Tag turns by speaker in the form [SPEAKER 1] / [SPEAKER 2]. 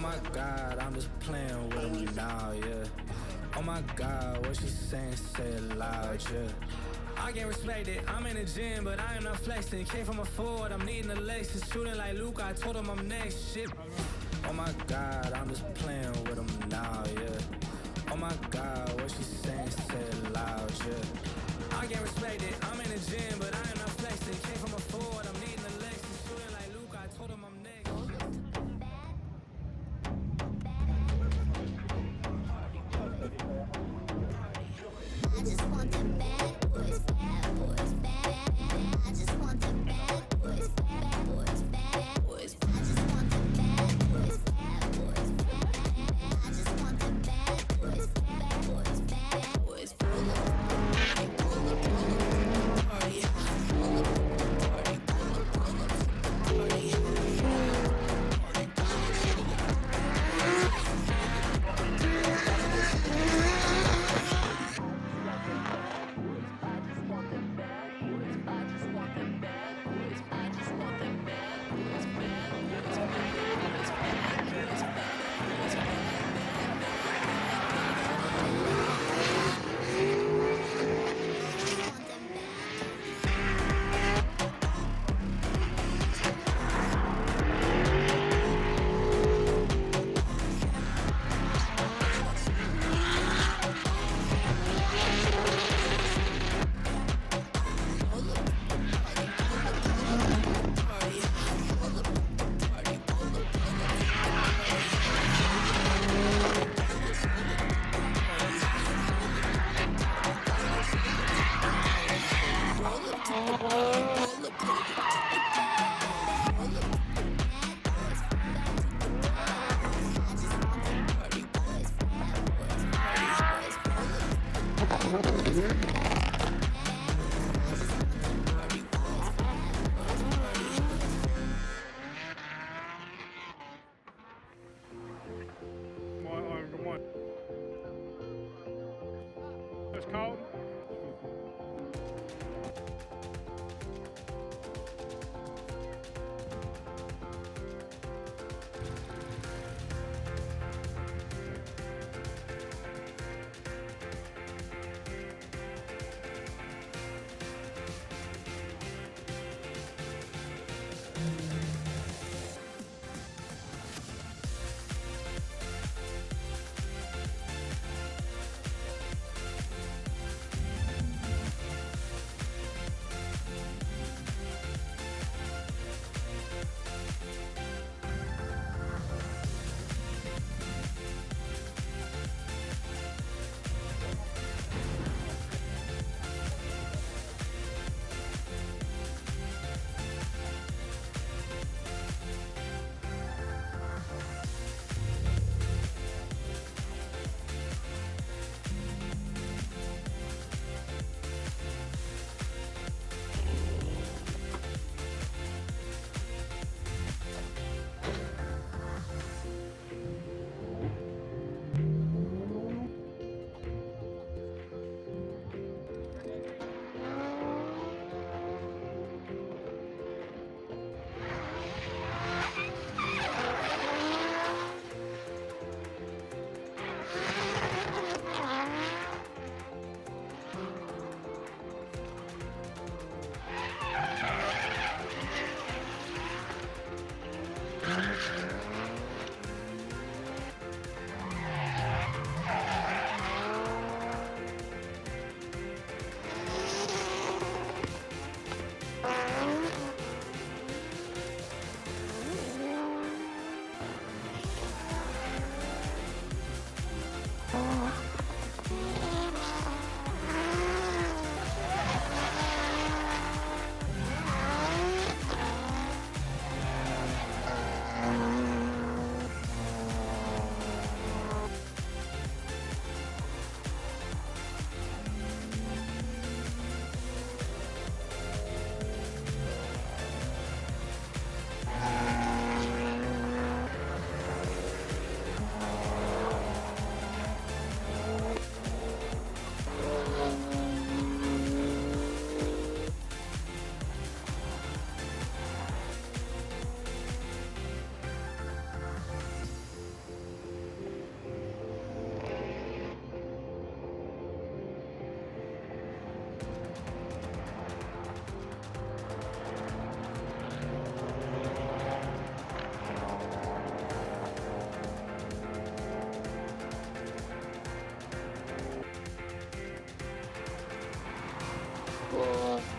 [SPEAKER 1] my God, I'm just playing with him now, yeah. Oh my God, what she saying, say it loud, yeah. I get respected, I'm in the gym, but I am not flexing. Came from a Ford, I'm needing a Lexus. Shooting like Luke, I told him I'm next, shit. Oh my God, I'm just playing with him now, yeah. Oh my God, what she saying, say it loud, yeah. I get respected, I'm in the gym, but I am not flexing. Came from a Ford, I'm needing a Lexus. Shooting like Luke, I told him I'm next.
[SPEAKER 2] I just want them bad boys, bad boys, bad. I just want them bad boys, bad boys, bad boys. I just want them bad boys, bad boys, bad. I just want them bad boys, bad boys, bad boys. Pull up, pull up, pull up, party. Pull up, party, pull up, pull up, party.
[SPEAKER 3] It's cold.
[SPEAKER 4] for